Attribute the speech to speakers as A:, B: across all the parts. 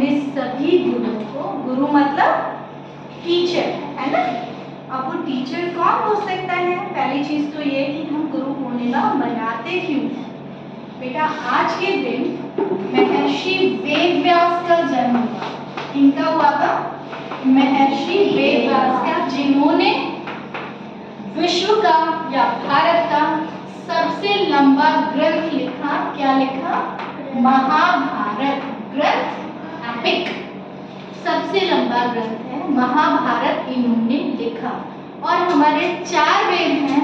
A: हमने सभी गुरुओं को, गुरु मतलब टीचर, है ना। अब वो टीचर कौन हो सकता है? पहली चीज तो ये कि हम गुरु पूर्णिमा मनाते क्यों हैं? बेटा आज के दिन महर्षि वेदव्यास का जन्म हुआ। इनका हुआ था महर्षि वेदव्यास का, जिन्होंने विश्व का या भारत का सबसे लंबा ग्रंथ लिखा। क्या लिखा? महाभारत ग्रंथ, एपिक, सबसे लंबा ग्रंथ है महाभारत, इन्होंने लिखा। और हमारे 4 वेद हैं,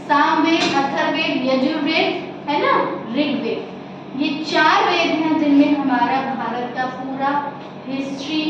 A: सामवेद, अथर्ववेद, यजुर्वेद, है ना, ऋग्वेद। ये 4 वेद हैं जिनमें हमारा भारत का पूरा हिस्ट्री,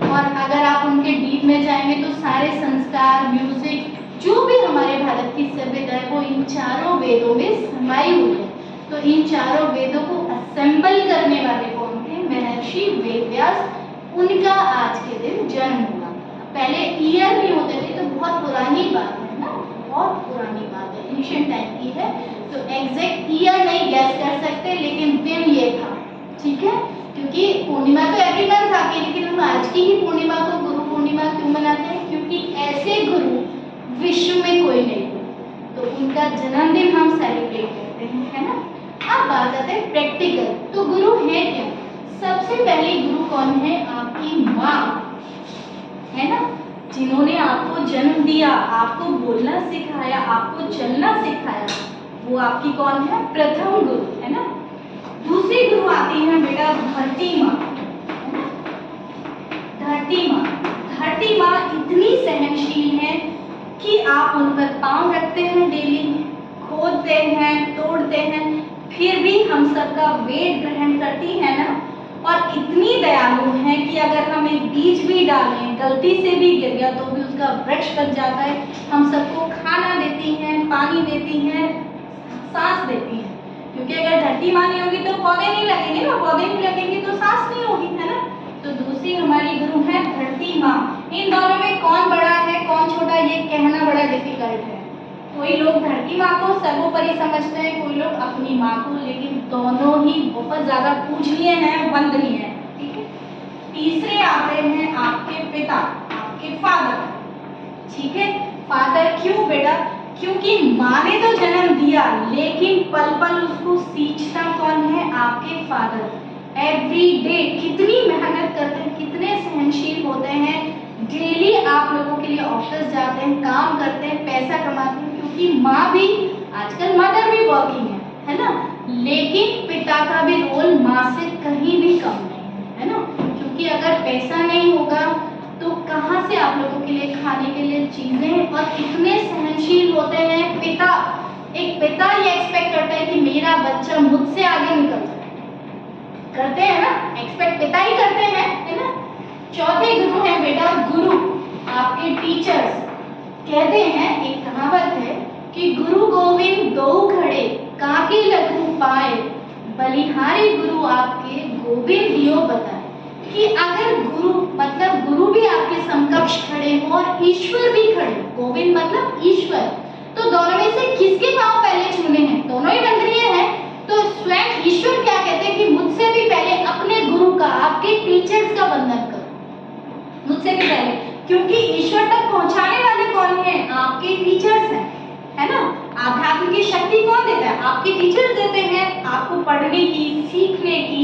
A: और अगर आप उनके डीप में जाएंगे तो सारे संस्कार, म्यूजिक, जो भी हमारे भारत की सभ्यता है वो इन 4 वेदों में समाई हुई है। तो इन 4 वेदों को असेंबल करने वाले कौन थे? महर्षि वेदव्यास। उनका आज के दिन जन्म हुआ। पहले ईयर नहीं होते थे, तो बहुत पुरानी बात है ना, बहुत पुरानी बात है, एंशिएंट टाइम की है। तो एग्जैक्ट ईयर नहीं गैस कर सकते, लेकिन दिन ये था, ठीक है। क्योंकि पूर्णिमा तो एवरी मंथ आती है, लेकिन हम आज की ही पूर्णिमा को गुरु पूर्णिमा क्यों मनाते हैं? क्योंकि ऐसे गुरु विश्व में कोई नहीं हुए, तो उनका जन्मदिन हम सेलिब्रेट करते हैं, है ना। अब बात आते हैं प्रैक्टिकल, तो गुरु है क्या? सबसे पहले गुरु कौन है? आपकी माँ, है ना, जिन्होंने आपको जन्म दिया, आपको बोलना सिखाया, आपको चलना सिखाया, वो आपकी कौन है? प्रथम गुरु, है ना। दूसरी गुरु आती है बेटा धरती माँ, है ना। धरती माँ, धरती माँ इतनी सहनशील है कि आप उन पर पाँव रखते हैं, डेली खोदते हैं, तोड़ते हैं, फिर भी हम सबका वेट ग्रहण करती है ना। और इतनी दयालु है कि अगर हम एक बीज भी डालें, गलती से भी गिर गया तो भी उसका वृक्ष बन जाता है। हम सबको खाना देती हैं, पानी देती हैं, सांस देती हैं, क्योंकि अगर धरती माँ नहीं होगी तो पौधे नहीं लगेंगे ना, पौधे नहीं लगेंगे तो सांस नहीं होगी, है ना। तो दूसरी हमारी गुरु है धरती माँ। इन दोनों में कौन बड़ा है कौन छोटा, ये कहना बड़ा डिफिकल्ट है। कोई लोग धरती माँ को सर्वोपरि समझते हैं, कोई लोग अपनी माँ को, लेकिन दोनों ही बहुत ज्यादा पूजनीय हैं, वंदनीय है, ठीक है। तीसरे आते हैं आपके पिता, आपके फादर, ठीक है। फादर क्यों बेटा? क्योंकि माँ ने तो जन्म दिया, लेकिन पल पल उसको सींचता कौन है? आपके फादर। एवरी डे कितनी मेहनत करते हैं, कितने सहनशील होते हैं, डेली आप लोगों के लिए ऑफिस जाते हैं, काम करते हैं, पैसा कमाते हैं, क्योंकि माँ भी, आजकल मदर भी वर्किंग है ना, लेकिन पिता का भी रोल माँ से कहीं भी कम नहीं है ना। क्योंकि अगर पैसा नहीं होगा तो कहाँ से आप लोगों के लिए खाने के लिए चीजें, और कितने सहनशील होते हैं पिता। एक पिता ये एक्सपेक्ट करता है कि मेरा बच्चा मुझसे आगे निकल जाए, करते हैं ना, एक्सपेक्ट पिता ही करते हैं, है ना। चौथे गुरु है बेटा गुरु, आपके टीचर्स। कहते हैं, एक कहावत है कि गुरु गोविंद दो खड़े, काके लखू पाए, बलिहारी गुरु आपके गोविंद दियो बताए। कि अगर गुरु मतलब गुरु भी आपके समकक्ष खड़े हो और ईश्वर भी खड़े, गोविंद मतलब ईश्वर, तो दोनों में से किसके पांव पहले छूने हैं? दोनों ही वंदनीय हैं। तो स्वयं ईश्वर क्या कहते हैं कि मुझसे भी पहले अपने गुरु का, आपके टीचर्स का वंदन करो, मुझसे भी पहले, क्योंकि ईश्वर तक पहुंचाने वाले कौन है? आपके टीचर्स हैं, है ना। आध्यात्म की शक्ति कौन देता है? आपके टीचर्स देते हैं। आपको पढ़ने की, सीखने की,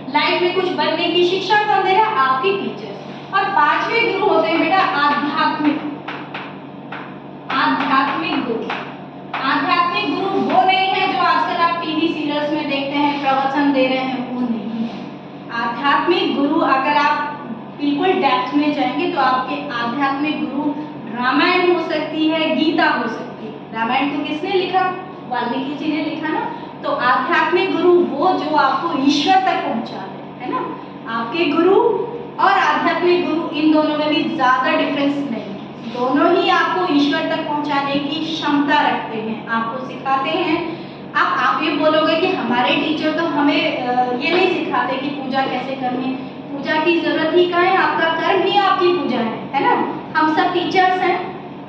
A: लाइफ में कुछ बनने की शिक्षा कौन दे रहा है? आपके टीचर्स। और पांचवें गुरु होते हैं बेटा आध्यात्मिक, आध्यात्मिक गुरु। आध्यात्मिक गुरु वो नहीं है जो आजकल आप टीवी सीरियल्स में देखते हैं, प्रवचन दे रहे हैं, वो नहीं है। आध्यात्मिक गुरु अगर आप बिल्कुल डेप्थ में जाएंगे तो आपके आध्यात्मिक गुरु रामायण हो सकती है, गीता हो सकती है। रामायण को किसने लिखा? वाल्मीकि जी ने लिखा ना। तो आध्यात्मिक गुरु वो जो आपको ईश्वर तक पहुंचा दे, है ना। आपके गुरु और आध्यात्मिक गुरु, इन दोनों में भी ज्यादा डिफरेंस नहीं है, दोनों ही आपको ईश्वर तक पहुंचाने की क्षमता रखते हैं, आपको सिखाते हैं। अब आप ये बोलोगे कि हमारे टीचर तो हमें ये नहीं सिखाते कि पूजा कैसे करनी है। पूजा की जरूरत ही कहाँ है? आपका कर्म ही आपकी पूजा है ना। हम सब टीचर्स हैं,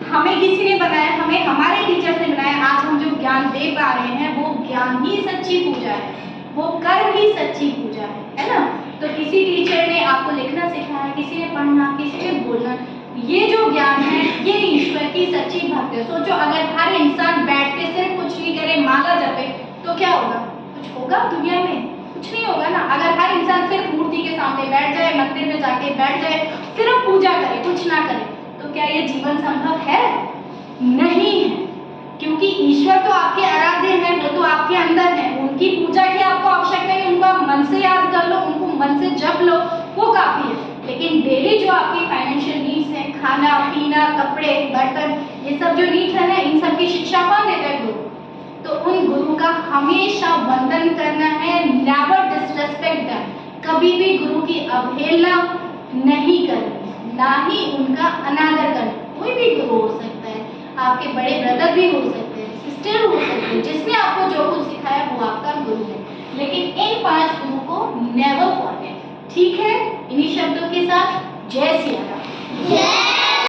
A: हमें किसी ने बनाया, हमें हमारे टीचर ने बनाया। आज हम जो ज्ञान दे पा रहे हैं वो ज्ञान ही सच्ची पूजा है, वो कर्म ही सच्ची पूजा है ना। तो किसी टीचर ने आपको सिखाया, किसी ने पढ़ना, किसी ने बोलना, ये जो ज्ञान है ये ईश्वर की सच्ची भक्ति है। सोचो अगर हर इंसान बैठ के सिर्फ कुछ नहीं करे, माला जपे, तो क्या होगा? कुछ होगा दुनिया में? कुछ नहीं होगा ना। अगर हर इंसान सिर्फ मूर्ति के सामने बैठ जाए, मंदिर में जाके बैठ जाए, सिर्फ पूजा करे, कुछ ना करे, तो क्या ये जीवन संभव है? नहीं है। क्योंकि ईश्वर तो आपके आराध्य हैं, वो तो आपके अंदर है, उनकी पूजा की आपको आवश्यकता है, उनको आप मन से याद कर लो, उनको मन से जप लो, वो काफी है। लेकिन डेली जो आपकी फाइनेंशियल नीड्स हैं, खाना पीना, कपड़े, बर्तन, ये सब जो नीड्स है ना, इन सब की शिक्षा कौन देता है? गुरु। तो उन गुरु का हमेशा वंदन करना है, नेवर डिसरेस्पेक्ट देम, कभी भी गुरु की अवहेलना नहीं करनी, ना ही उनका अनादर करना। कोई भी गुरु हो सकता है, आपके बड़े ब्रदर भी हो सकते हैं, सिस्टर हो सकते हैं, जिसने आपको जो कुछ सिखाया वो आपका गुरु है। लेकिन इन 5 गुरु को नेवर फॉरगेट। ठीक है, इन्हीं शब्दों के साथ जय सिया राम।